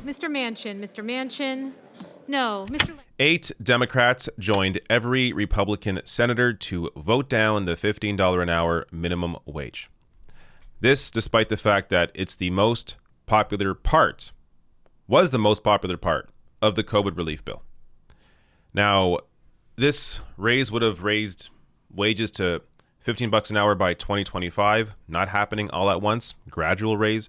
Mr. Manchin. Mr. Manchin. No. Mr. 8 Democrats joined every Republican senator to vote down the $15 an hour minimum wage. This, despite the fact that it's the most popular part, was the most popular part of the COVID relief bill. Now, this raise would have raised wages to $15 an hour by 2025, not happening all at once, gradual raise.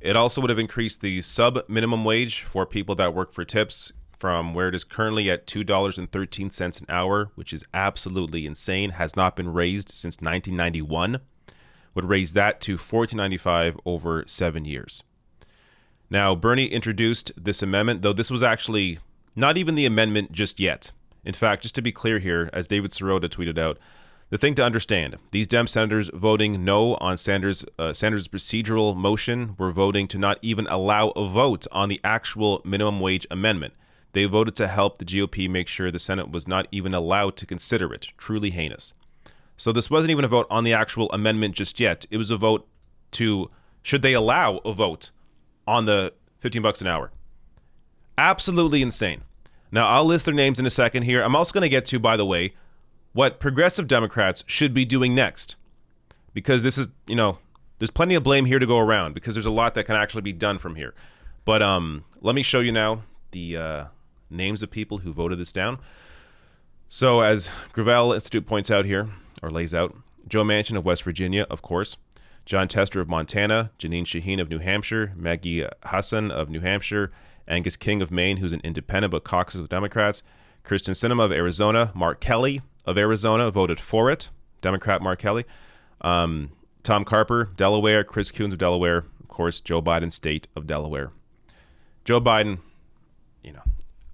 It also would have increased the sub-minimum wage for people that work for tips from where it is currently at $2.13 an hour, which is absolutely insane, has not been raised since 1991, would raise that to $14.95 over 7 years. Now, Bernie introduced this amendment, though this was actually not even the amendment just yet. In fact, just to be clear here, as David Sirota tweeted out, the thing to understand, these Dem senators voting no on Sanders' procedural motion were voting to not even allow a vote on the actual minimum wage amendment. They voted to help the GOP make sure the Senate was not even allowed to consider it. Truly heinous. So this wasn't even a vote on the actual amendment just yet. It was a vote to, should they allow a vote on the $15 an hour? Absolutely insane. Now, I'll list their names in a second here. I'm also going to get to, by the way, what progressive Democrats should be doing next. Because this is, there's plenty of blame here to go around because there's a lot that can actually be done from here. But let me show you now the names of people who voted this down. So as Gravel Institute points out here, or lays out, Joe Manchin of West Virginia, of course, John Tester of Montana, Janine Shaheen of New Hampshire, Maggie Hassan of New Hampshire, Angus King of Maine, who's an independent but caucus of Democrats, Kristen Sinema of Arizona, Mark Kelly of Arizona voted for it, Democrat Mark Kelly, Tom Carper, Delaware, Chris Coons of Delaware, of course, Joe Biden, state of Delaware. Joe Biden,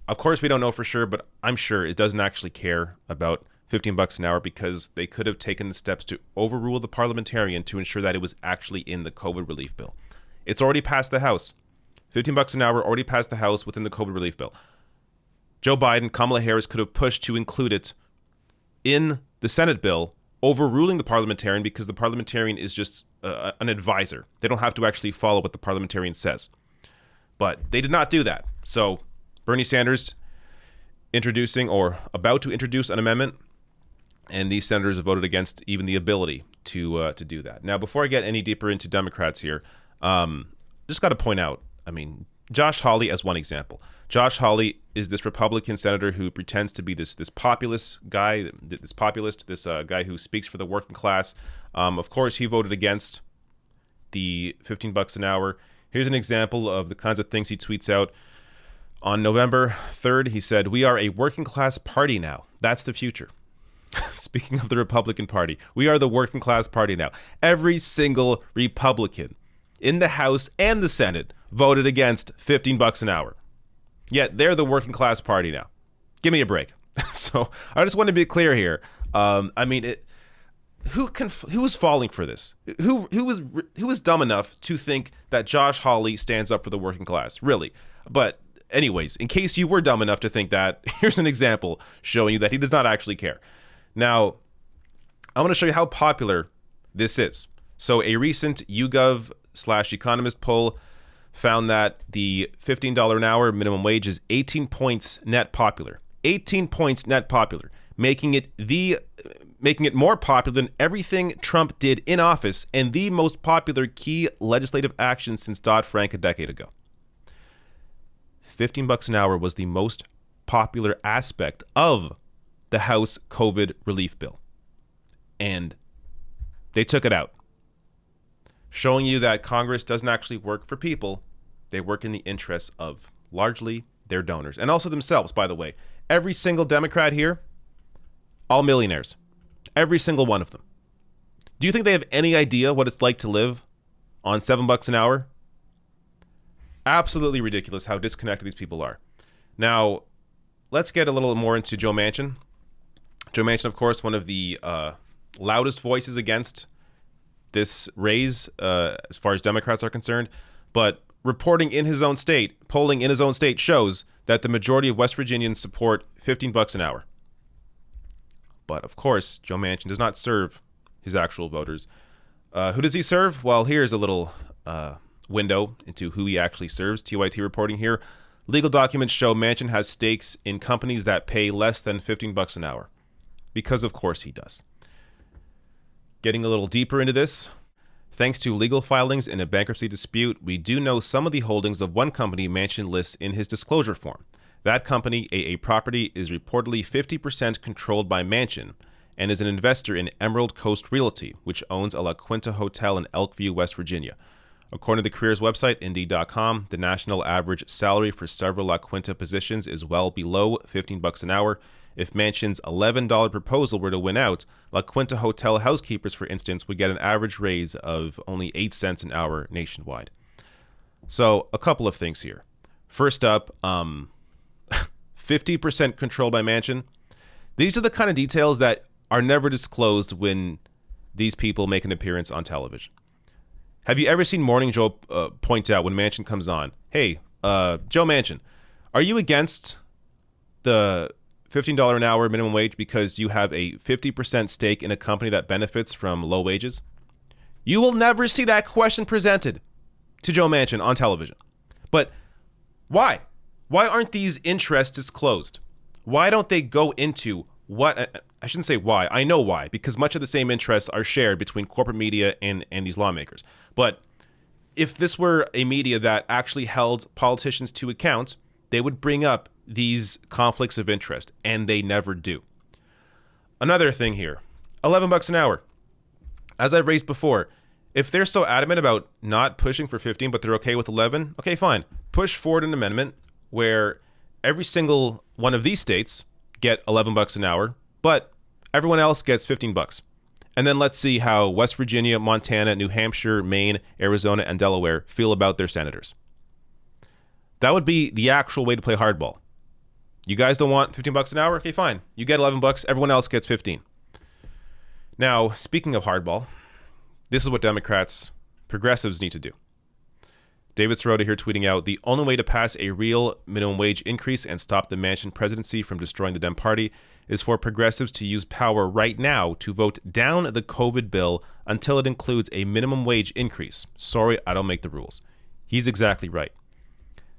of course we don't know for sure, but I'm sure it doesn't actually care about $15 an hour because they could have taken the steps to overrule the parliamentarian to ensure that it was actually in the COVID relief bill. It's already passed the House. $15 an hour already passed the House within the COVID relief bill. Joe Biden, Kamala Harris could have pushed to include it in the Senate bill, overruling the parliamentarian because the parliamentarian is just an advisor. They don't have to actually follow what the parliamentarian says. But they did not do that. So Bernie Sanders introducing or about to introduce an amendment, and these senators have voted against even the ability to do that. Now, before I get any deeper into Democrats here, just got to point out, Josh Hawley as one example. Josh Hawley is this Republican senator who pretends to be this populist guy, this guy who speaks for the working class. Of course, he voted against the $15 an hour. Here's an example of the kinds of things he tweets out. On November 3rd, he said, "We are a working class party now. That's the future." Speaking of the Republican Party, we are the working class party now. Every single Republican in the House and the Senate voted against $15 an hour. Yet they're the working class party now. Give me a break. So I just want to be clear here. Who was falling for this? Who was dumb enough to think that Josh Hawley stands up for the working class? Really? But anyways, in case you were dumb enough to think that, here's an example showing you that he does not actually care. Now, I want to show you how popular this is. So a recent YouGov/Economist poll found that the $15 an hour minimum wage is 18 points net popular. 18 points net popular, making it more popular than everything Trump did in office and the most popular key legislative action since Dodd-Frank a decade ago. $15 an hour was the most popular aspect of the House COVID relief bill. And they took it out, showing you that Congress doesn't actually work for people. They work in the interests of largely their donors and also themselves, by the way. Every single Democrat here, all millionaires. Every single one of them. Do you think they have any idea what it's like to live on $7 an hour? Absolutely ridiculous how disconnected these people are. Now, let's get a little more into Joe Manchin. Joe Manchin, of course, one of the loudest voices against this raise as far as Democrats are concerned. But reporting in his own state, polling in his own state shows that the majority of West Virginians support $15 an hour. But of course, Joe Manchin does not serve his actual voters. Who does he serve? Well, here's a little window into who he actually serves. TYT reporting here. Legal documents show Manchin has stakes in companies that pay less than $15 an hour. Because of course he does. Getting a little deeper into this, thanks to legal filings in a bankruptcy dispute, we do know some of the holdings of one company Manchin lists in his disclosure form. That company, AA Property, is reportedly 50% controlled by Manchin and is an investor in Emerald Coast Realty, which owns a La Quinta Hotel in Elkview, West Virginia. According to the careers website, Indeed.com, the national average salary for several La Quinta positions is well below $15 an hour. If Manchin's $11 proposal were to win out, La Quinta Hotel housekeepers, for instance, would get an average raise of only 8 cents an hour nationwide. So, a couple of things here. First up, 50% controlled by Manchin. These are the kind of details that are never disclosed when these people make an appearance on television. Have you ever seen Morning Joe point out when Manchin comes on, hey, Joe Manchin, are you against the $15 an hour minimum wage because you have a 50% stake in a company that benefits from low wages? You will never see that question presented to Joe Manchin on television. But why? Why aren't these interests disclosed? Why don't they go into what... I shouldn't say why. I know why, because much of the same interests are shared between corporate media and these lawmakers. But if this were a media that actually held politicians to account, they would bring up these conflicts of interest, and they never do. Another thing here, $11 an hour. As I've raised before, if they're so adamant about not pushing for 15, but they're okay with 11, okay, fine. Push forward an amendment where every single one of these states get $11 an hour, but everyone else gets $15. And then let's see how West Virginia, Montana, New Hampshire, Maine, Arizona, and Delaware feel about their senators. That would be the actual way to play hardball. You guys don't want $15 an hour? Okay, fine. You get $11, everyone else gets 15. Now, speaking of hardball, this is what Democrats, progressives need to do. David Sirota here tweeting out, the only way to pass a real minimum wage increase and stop the Manchin presidency from destroying the Dem Party is for progressives to use power right now to vote down the COVID bill until it includes a minimum wage increase. Sorry, I don't make the rules. He's exactly right.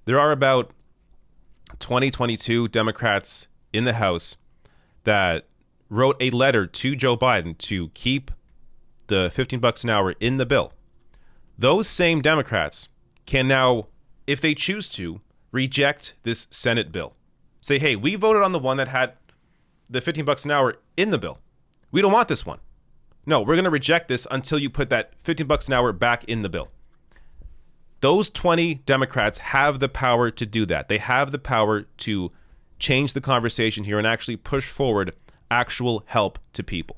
There are about 22 Democrats in the House that wrote a letter to Joe Biden to keep the $15 an hour in the bill. Those same Democrats can now, if they choose to, reject this Senate bill. Say, hey, we voted on the one that had the $15 an hour in the bill. We don't want this one. No, we're going to reject this until you put that $15 an hour back in the bill. Those 20 Democrats have the power to do that. They have the power to change the conversation here and actually push forward actual help to people.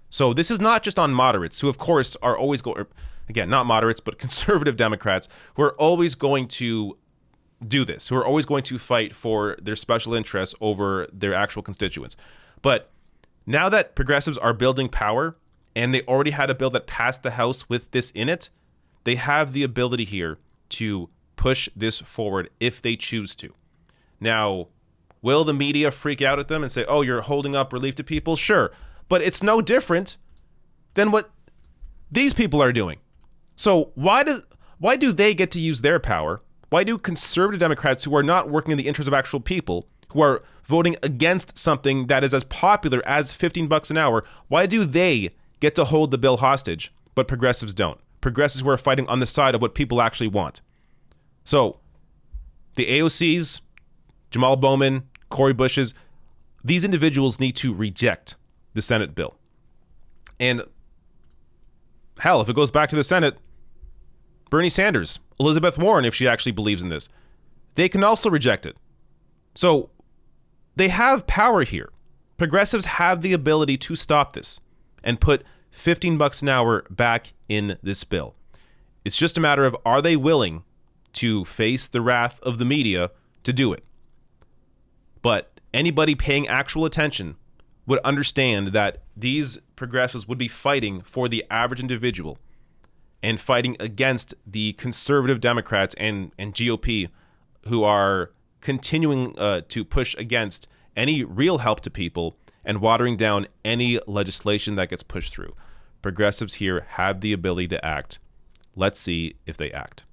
So this is not just on moderates, who of course are always going, again, not moderates, but conservative Democrats who are always going to do this, who are always going to fight for their special interests over their actual constituents. But now that progressives are building power, and they already had a bill that passed the House with this in it, they have the ability here to push this forward if they choose to. Now, will the media freak out at them and say, oh, you're holding up relief to people? Sure. But it's no different than what these people are doing. So why do they get to use their power? Why do conservative Democrats who are not working in the interest of actual people, who are voting against something that is as popular as $15 an hour, why do they get to hold the bill hostage, but progressives don't? Progressives who are fighting on the side of what people actually want. So the AOCs, Jamal Bowman, Cori Bush's, these individuals need to reject the Senate bill. And hell, if it goes back to the Senate, Bernie Sanders, Elizabeth Warren, if she actually believes in this, they can also reject it. So they have power here. Progressives have the ability to stop this and put $15 an hour back in this bill. It's just a matter of, are they willing to face the wrath of the media to do it? But anybody paying actual attention would understand that these progressives would be fighting for the average individual and fighting against the conservative Democrats and GOP who are continuing to push against any real help to people and watering down any legislation that gets pushed through. Progressives here have the ability to act. Let's see if they act.